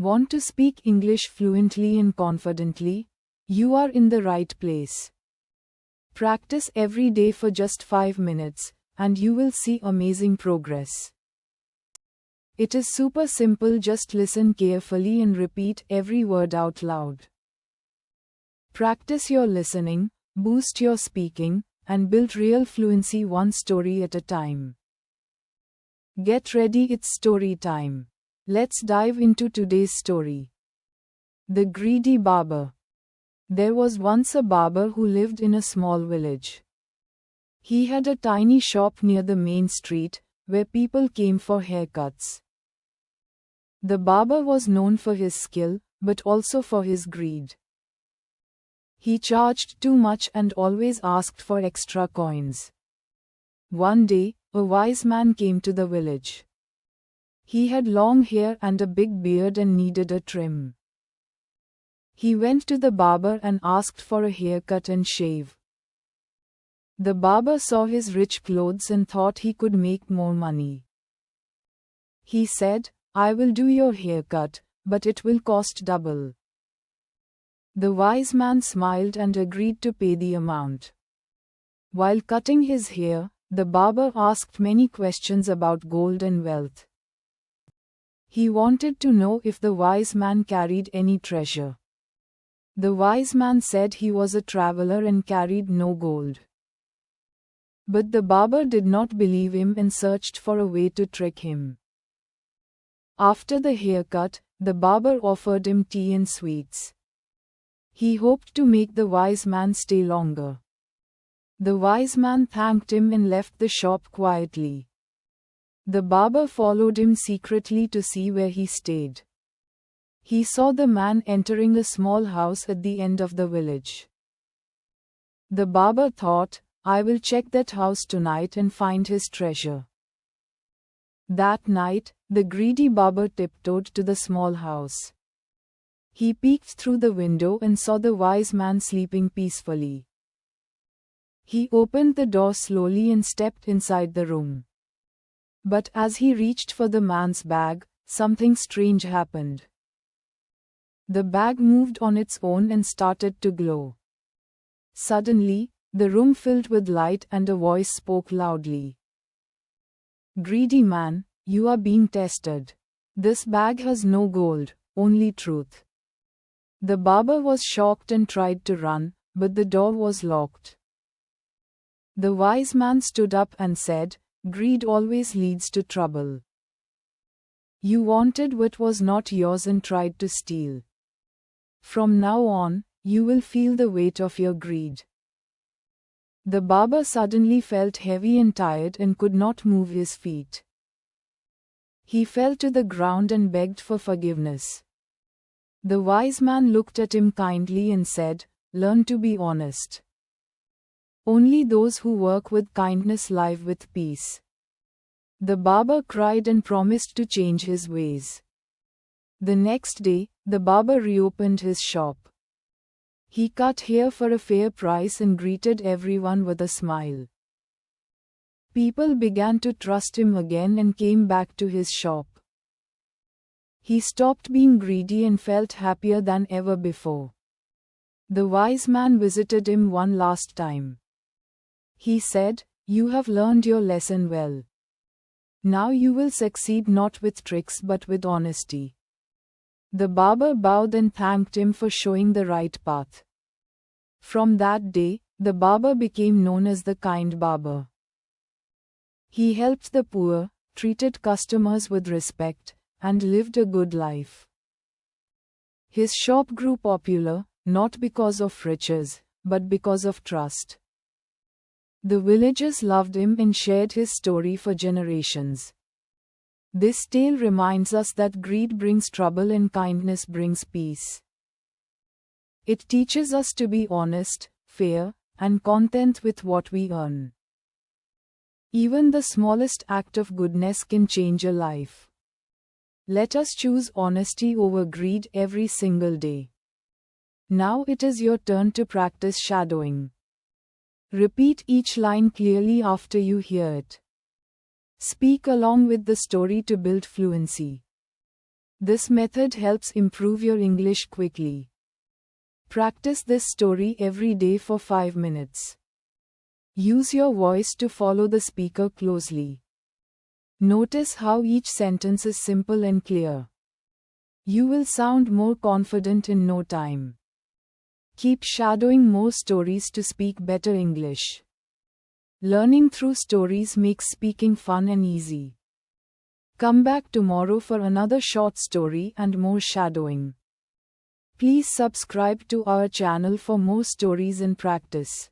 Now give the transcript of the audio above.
Want to speak English fluently and confidently? You are in the right place. Practice every day for just 5 minutes, and you will see amazing progress. It is super simple, just listen carefully and repeat every word out loud. Practice your listening, boost your speaking, and build real fluency one story at a time. Get ready, it's story time. Let's dive into today's story. The Greedy Barber. There was once a barber who lived in a small village. He had a tiny shop near the main street, where people came for haircuts. The barber was known for his skill, but also for his greed. He charged too much and always asked for extra coins. One day, a wise man came to the village. He had long hair and a big beard and needed a trim. He went to the barber and asked for a haircut and shave. The barber saw his rich clothes and thought he could make more money. He said, "I will do your haircut, but it will cost double." The wise man smiled and agreed to pay the amount. While cutting his hair, the barber asked many questions about gold and wealth. He wanted to know if the wise man carried any treasure. The wise man said he was a traveler and carried no gold. But the barber did not believe him and searched for a way to trick him. After the haircut, the barber offered him tea and sweets. He hoped to make the wise man stay longer. The wise man thanked him and left the shop quietly. The barber followed him secretly to see where he stayed. He saw the man entering a small house at the end of the village. The barber thought, "I will check that house tonight and find his treasure." That night, the greedy barber tiptoed to the small house. He peeked through the window and saw the wise man sleeping peacefully. He opened the door slowly and stepped inside the room. But as he reached for the man's bag, something strange happened. The bag moved on its own and started to glow. Suddenly, the room filled with light and a voice spoke loudly. "Greedy man, you are being tested. This bag has no gold, only truth." The barber was shocked and tried to run, but the door was locked. The wise man stood up and said, "Greed always leads to trouble. You wanted what was not yours and tried to steal. From now on, you will feel the weight of your greed." The barber suddenly felt heavy and tired and could not move his feet. He fell to the ground and begged for forgiveness. The wise man looked at him kindly and said, "Learn to be honest. Only those who work with kindness live with peace." The barber cried and promised to change his ways. The next day, the barber reopened his shop. He cut hair for a fair price and greeted everyone with a smile. People began to trust him again and came back to his shop. He stopped being greedy and felt happier than ever before. The wise man visited him one last time. He said, "You have learned your lesson well. Now you will succeed not with tricks but with honesty." The barber bowed and thanked him for showing the right path. From that day, the barber became known as the kind barber. He helped the poor, treated customers with respect, and lived a good life. His shop grew popular, not because of riches, but because of trust. The villagers loved him and shared his story for generations. This tale reminds us that greed brings trouble and kindness brings peace. It teaches us to be honest, fair, and content with what we earn. Even the smallest act of goodness can change a life. Let us choose honesty over greed every single day. Now it is your turn to practice shadowing. Repeat each line clearly after you hear it. Speak along with the story to build fluency. This method helps improve your English quickly. Practice this story every day for 5 minutes. Use your voice to follow the speaker closely. Notice how each sentence is simple and clear. You will sound more confident in no time. Keep shadowing more stories to speak better English. Learning through stories makes speaking fun and easy. Come back tomorrow for another short story and more shadowing. Please subscribe to our channel for more stories and practice.